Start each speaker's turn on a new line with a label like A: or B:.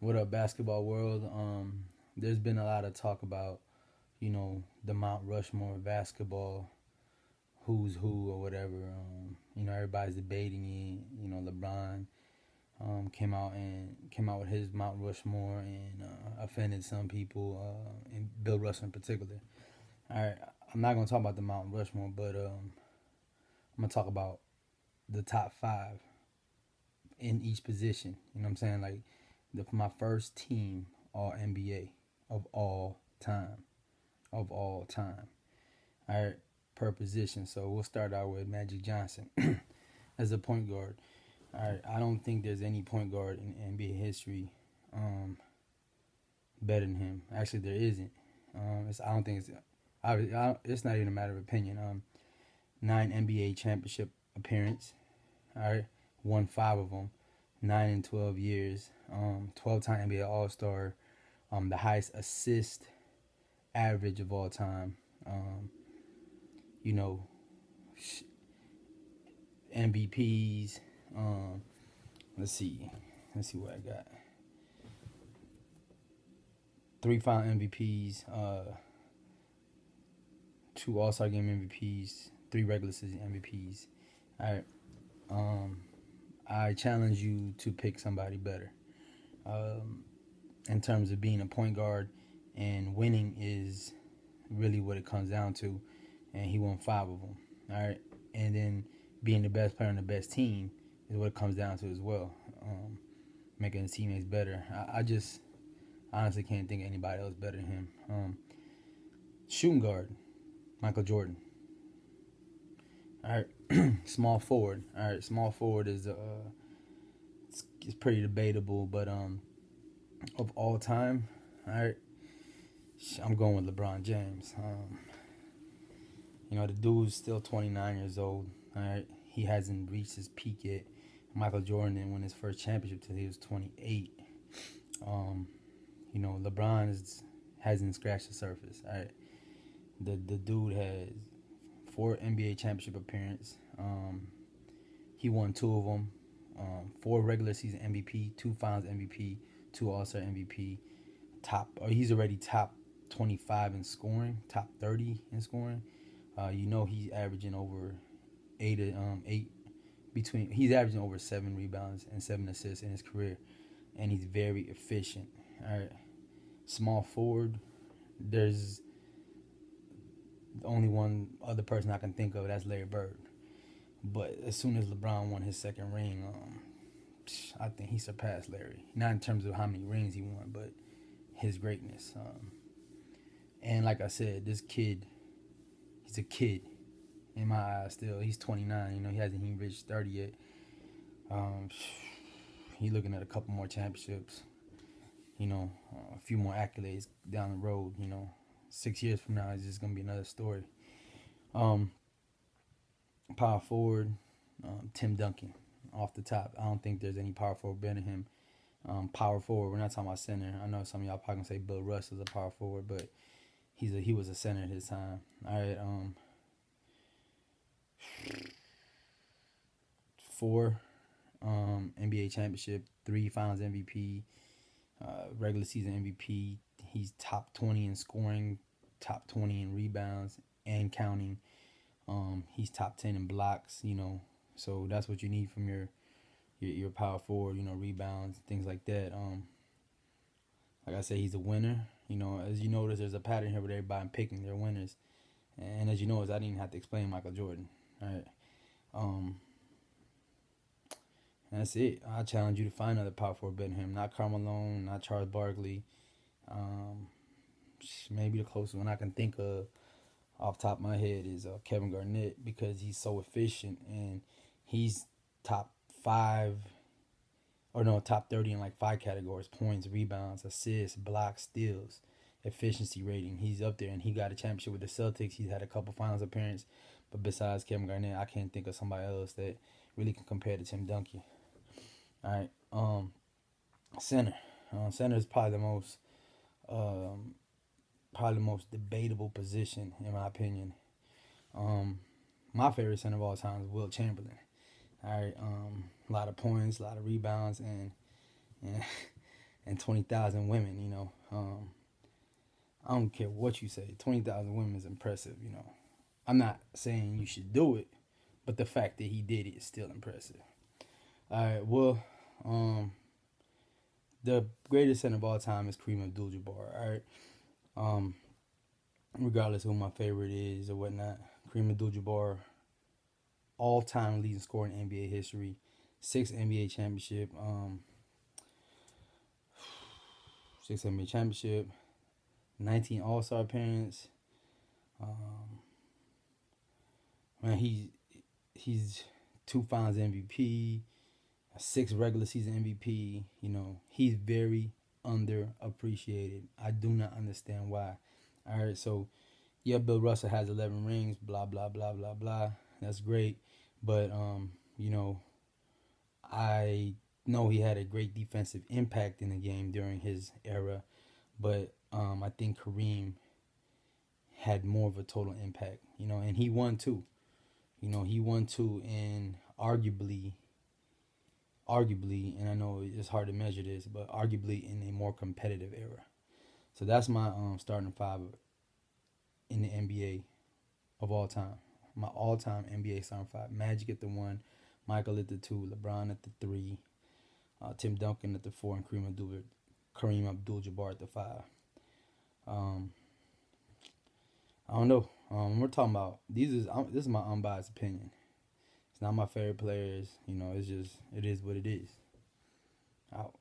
A: What up, basketball world? There's been a lot of talk about, the Mount Rushmore basketball, who's who or whatever. Everybody's debating it. LeBron came out with his Mount Rushmore and offended some people, and Bill Russell in particular. All right, I'm not gonna talk about the Mount Rushmore, but I'm gonna talk about the top five in each position. You know what I'm saying? Like my first team all NBA of all time. Of all time. All right, per position. So we'll start out with Magic Johnson as a point guard. All right, I don't think there's any point guard in NBA history better than him. Actually, there isn't. I don't think it's not even a matter of opinion. 9 NBA championship appearance. All right, won 5 of them. 9 in 12 years. 12-time NBA All Star. The highest assist average of all time. You know, MVPs. Let's see what I got. 3 final MVPs. 2 All-Star Game MVPs. 3 regular season MVPs. All right. I challenge you to pick somebody better. In terms of being a point guard, and winning is really what it comes down to. And he won 5 of them. All right. And then being the best player on the best team is what it comes down to as well. Making his teammates better. I just honestly can't think of anybody else better than him. Shooting guard, Michael Jordan. All right. Small forward. All right. Small forward is it's pretty debatable, but of all time, all right, I'm going with LeBron James. The dude's still 29 years old. All right, he hasn't reached his peak yet. Michael Jordan didn't win his first championship till he was 28. LeBron hasn't scratched the surface. All right, the dude has 4 NBA championship appearances. He won 2 of them. 4 regular season MVP, 2 Finals MVP, 2 All-Star MVP. He's already top 25 in scoring, top 30 in scoring. He's averaging over 8 he's averaging over 7 rebounds and 7 assists in his career, and he's very efficient. All right, small forward. There's only one other person I can think of, that's Larry Bird. But as soon as LeBron won his second ring, I think he surpassed Larry. Not in terms of how many rings he won, but his greatness. And like I said, this kid, he's a kid in my eyes still. He's 29. He hasn't even reached 30 yet. He's looking at a couple more championships. A few more accolades down the road. 6 years from now, it's just gonna be another story. Power forward, Tim Duncan, off the top. I don't think there's any power forward better than him. Power forward, we're not talking about center. I know some of y'all probably gonna say Bill Russell is a power forward, but he was a center at his time. All right, 4 NBA championship, 3 Finals MVP, regular season MVP. He's top 20 in scoring, top 20 in rebounds, and counting. He's top 10 in blocks. So that's what you need from your power forward. Rebounds, things like that. Like I said, he's a winner. As you notice, there's a pattern here with everybody picking their winners. And as you notice, I didn't even have to explain Michael Jordan. All right. That's it. I challenge you to find another power forward better than him. Not Karl Malone, not Charles Barkley. Maybe the closest one I can think of off the top of my head is Kevin Garnett, because he's so efficient, and he's top 30 in like 5 categories: points, rebounds, assists, blocks, steals, efficiency rating. He's up there, and he got a championship with the Celtics. He's had a couple finals appearances, but besides Kevin Garnett, I can't think of somebody else that really can compare to Tim Duncan. All right, center. Center is probably the most debatable position in my opinion. My favorite center of all time is Wilt Chamberlain. All right, a lot of points, a lot of rebounds, and and, and 20,000 women. I don't care what you say. 20,000 women is impressive. I'm not saying you should do it, but the fact that he did it is still impressive. All right. Well, the greatest center of all time is Kareem Abdul-Jabbar. All right. Um, Regardless of who my favorite is or whatnot, Kareem Abdul-Jabbar, all-time leading scorer in NBA history, 6 NBA championship, 19 All-Star appearance. Man, he's 2 Finals MVP, 6 regular season MVP. He's very underappreciated. I do not understand why. All right, so yeah, Bill Russell has 11 rings. Blah blah blah blah blah. That's great, but I know he had a great defensive impact in the game during his era, but I think Kareem had more of a total impact. And he won too. He won too, and arguably, and I know it's hard to measure this, but arguably in a more competitive era. So that's my starting 5 in the NBA of all time. My all-time NBA starting 5: Magic at the 1, Michael at the 2, LeBron at the 3, Tim Duncan at the 4, and Kareem Abdul-Jabbar at the 5. I don't know. We're talking about this is my unbiased opinion. It's not my favorite players. It is what it is. Out.